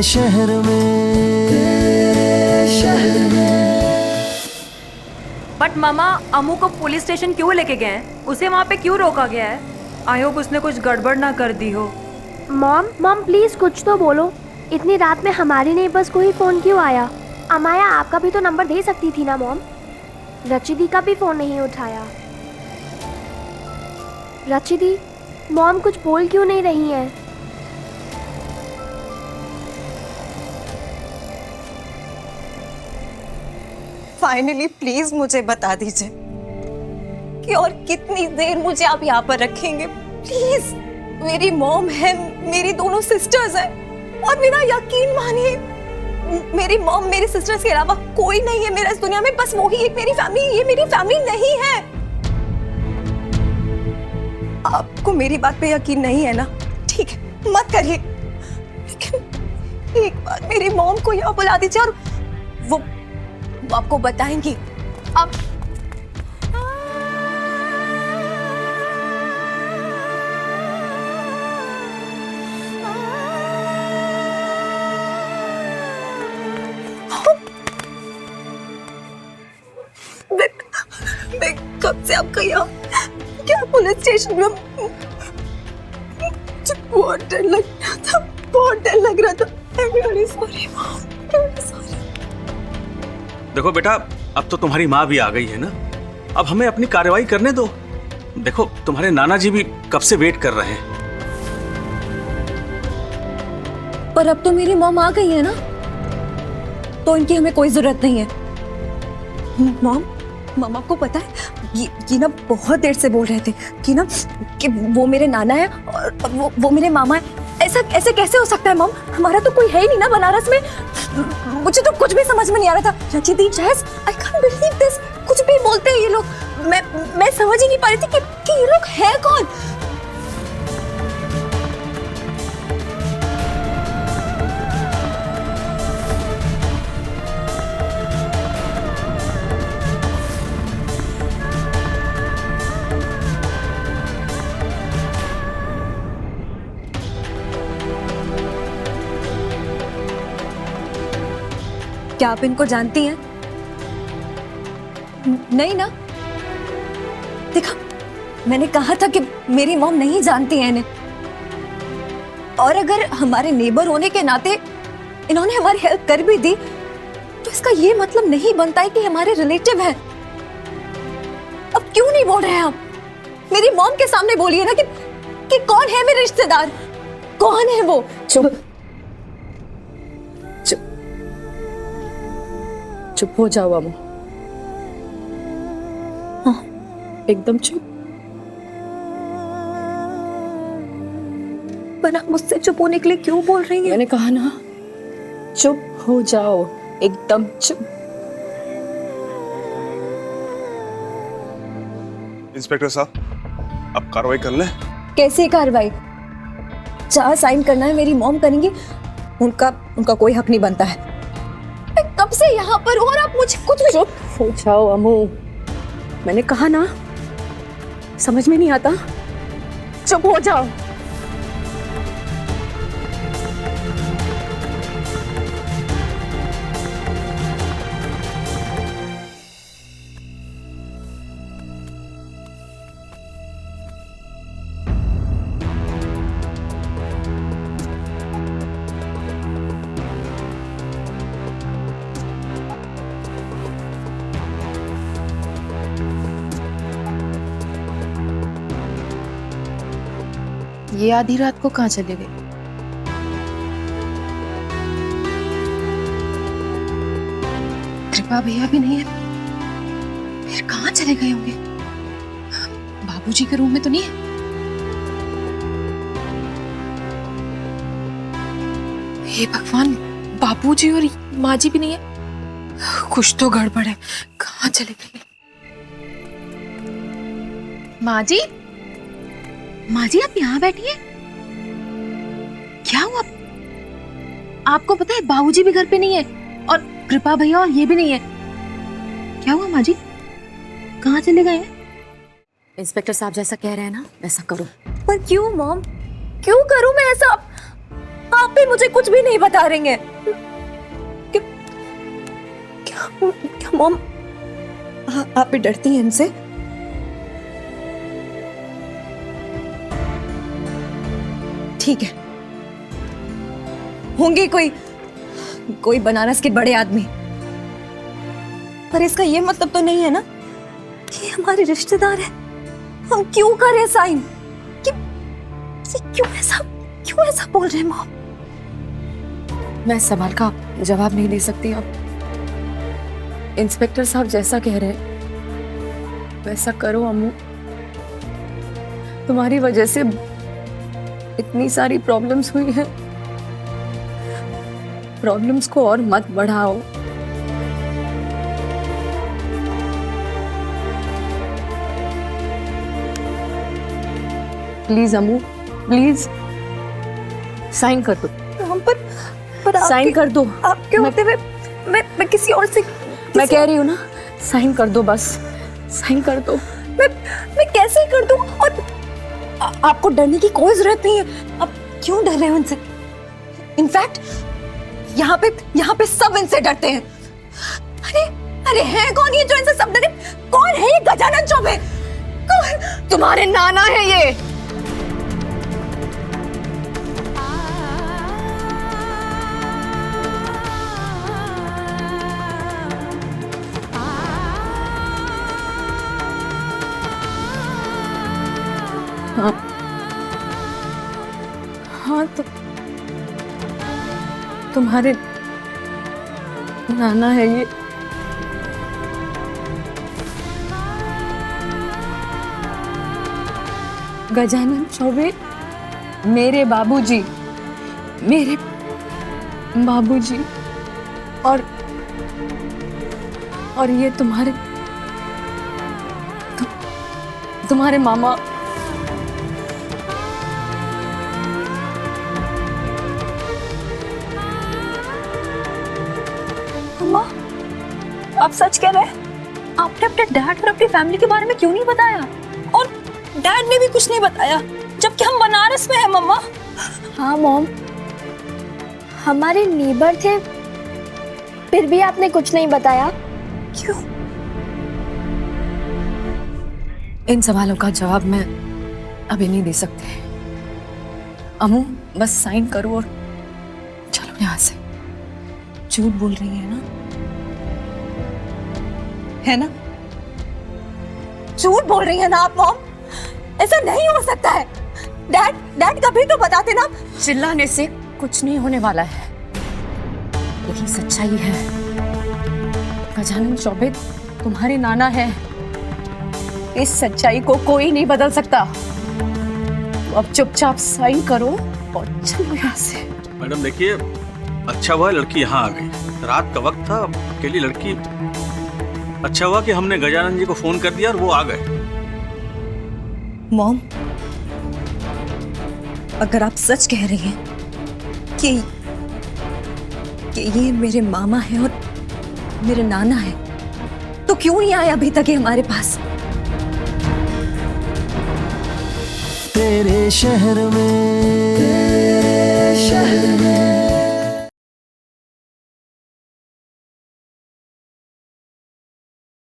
शहर में, तेरे शहर में। बट मामा, अमू को पुलिस स्टेशन क्यों लेके गए हैं? उसे वहाँ पे क्यों रोका गया है? आई होप उसने कुछ गड़बड़ ना कर दी हो। मॉम प्लीज कुछ तो बोलो। इतनी रात में हमारी नेबर्स को ही फोन क्यों आया? अमाया आपका भी तो नंबर दे सकती थी ना मॉम। रचिदी का भी फोन नहीं उठाया। रचिदी, मॉम कुछ बोल क्यों नहीं रही है? फाइनली प्लीज मुझे बता दीजिए कि और कितनी देर मुझे आप यहाँ पर रखेंगे प्लीज। मेरी मॉम है, मेरी दोनों सिस्टर्स हैं और मेरा यकीन मानिए मेरी मॉम मेरी सिस्टर्स के अलावा कोई नहीं है मेरा इस दुनिया में, बस वो ही एक मेरी फैमिली। ये मेरी फैमिली नहीं है। आपको मेरी बात पे यकीन नहीं है ना? ठीक है, मत करिए, लेकिन एक बार मेरी मॉम को यहाँ बुला दीजिए और वो आपको बताएंगी। आप मैं कब से आपका यहाँ क्या पुलिस स्टेशन में मुझे बहुत डर लग रहा था, बहुत डर लग रहा था। I'm really sorry, Mom. Really sorry. देखो बेटा, अब तो तुम्हारी माँ भी आ गई है ना, अब हमें अपनी कार्रवाई करने दो। देखो तुम्हारे नाना जी भी कब से वेट कर रहे हैं। पर अब तो मेरी मॉम आ गई है ना, तो इनकी हमें कोई जरूरत नहीं है। मॉम आपको पता है ये ना बहुत देर से बोल रहे थे कि वो मेरे नाना है और वो मेरे मामा है। ऐसे कैसे हो सकता है मॉम? हमारा तो कोई है ही नहीं ना बनारस में। मुझे तो कुछ भी समझ में नहीं आ रहा था। रचिदी, जैस, आई कांट बिलीव दिस। कुछ भी बोलते हैं ये लोग। मैं समझ ही नहीं पा रही थी कि ये लोग है कौन। क्या आप इनको जानती हैं? नहीं ना? देखा, मैंने कहा था कि मेरी मॉम नहीं जानती है इन्हें। और अगर हमारे नेबर होने के नाते इन्होंने हमारी हेल्प कर भी दी तो इसका ये मतलब नहीं बनता है कि हमारे रिलेटिव हैं। अब क्यों नहीं बोल रहे हैं आप? मेरी मॉम के सामने बोलिए ना कि कौन है मेरे रिश्तेदार, कौन है वो? चुप हो जाओ अमू। हाँ, एकदम चुप। पर आप मुझसे चुप होने के लिए क्यों बोल रही हैं? मैंने कहा ना, चुप हो जाओ, एकदम चुप। इंस्पेक्टर साहब, आप कार्रवाई कर लें। कैसी कार्रवाई? जहाँ साइन करना है मेरी मॉम करेंगी, उनका कोई हक नहीं बनता है। कब से यहाँ पर और आप मुझे कुछ भी। चुप हो जाओ अमू, मैंने कहा ना, समझ में नहीं आता, चुप हो जाओ। ये आधी रात को कहाँ चले गए? कृपा भैया भी नहीं है, फिर कहाँ चले गए होंगे? बाबूजी के रूम में तो नहीं है? हे भगवान, बाबूजी और माँ जी भी नहीं है। कुछ तो गड़बड़ है, कहाँ चले गए? माँ जी, माँ जी आप यहाँ बैठिए। क्या हुआ? आपको पता है बाबूजी भी घर पे नहीं है और कृपा भैया और ये भी नहीं है। क्या हुआ माँ जी, कहाँ चले गए हैं? इंस्पेक्टर साहब जैसा कह रहे हैं ना, वैसा करो। पर क्यों मॉम, क्यों करूं मैं ऐसा? आप भी मुझे कुछ भी नहीं बता बता रही हैं? क्या क्या मॉम आप भी डरती हैं इनसे? ठीक है, होंगे कोई बनारस के बड़े आदमी, पर इसका ये मतलब तो नहीं है ना कि ये हमारे रिश्तेदार हैं। हम क्यों करें साइन? क्यों ऐसा बोल रहे हैं मॉम? मैं सवाल का जवाब नहीं दे सकती अब। इंस्पेक्टर साहब जैसा कह रहे हैं वैसा करो अम्मू। तुम्हारी वजह से इतनी सारी प्रॉब्लम्स हुई हैं, प्रॉब्लम्स को और मत बढ़ाओ। प्लीज अम्मू, प्लीज साइन कर दो। हम पर साइन कर दो। आपके होते हुए मैं किसी और से मैं कह रही हूँ ना, साइन कर दो, बस साइन कर दो। मैं कैसे कर दूं? और आपको डरने की कोई जरूरत नहीं है। आप क्यों डर रहे हो इनसे? इनफैक्ट यहाँ पे सब इनसे डरते हैं। अरे है कौन ये जो इनसे सब डरे? कौन है ये गजानन चौबे? कौन? तुम्हारे नाना है ये। हाँ तो तुम्हारे नाना है ये। गजानन चौबे मेरे बाबूजी, मेरे बाबूजी। और ये तुम्हारे मामा। अम्मा, आप सच कह रहे हैं? आपने अपने डैड और अपनी फैमिली के बारे में क्यों नहीं बताया? और डैड ने भी कुछ नहीं बताया जबकि हम बनारस में हैं मम्मा। हाँ मॉम, हमारे नेबर थे, फिर भी आपने कुछ नहीं बताया। क्यों? इन सवालों का जवाब मैं अभी नहीं दे सकते। अम्मू बस साइन करो और चलो यहाँ से। झूठ बोल रही है ना? है ना? झूठ बोल रही है ना आप मॉम? ऐसा नहीं हो सकता है। डैड कभी तो बताते ना। चिल्लाने से कुछ नहीं होने वाला है, यही सच्चाई है। गजानन चौबे तुम्हारे नाना है, इस सच्चाई को कोई नहीं बदल सकता। तो अब चुपचाप साइन करो और चलो यहाँ से। मैडम देखिए, अच्छा हुआ लड़की यहाँ आ गई। रात का वक्त था, अकेली लड़की। अच्छा हुआ कि हमने गजानन जी को फोन कर दिया और वो आ गए। मॉम, अगर आप सच कह रही हैं कि ये मेरे मामा है और मेरे नाना है, तो क्यों नहीं आया अभी तक ये हमारे पास? तेरे शहर में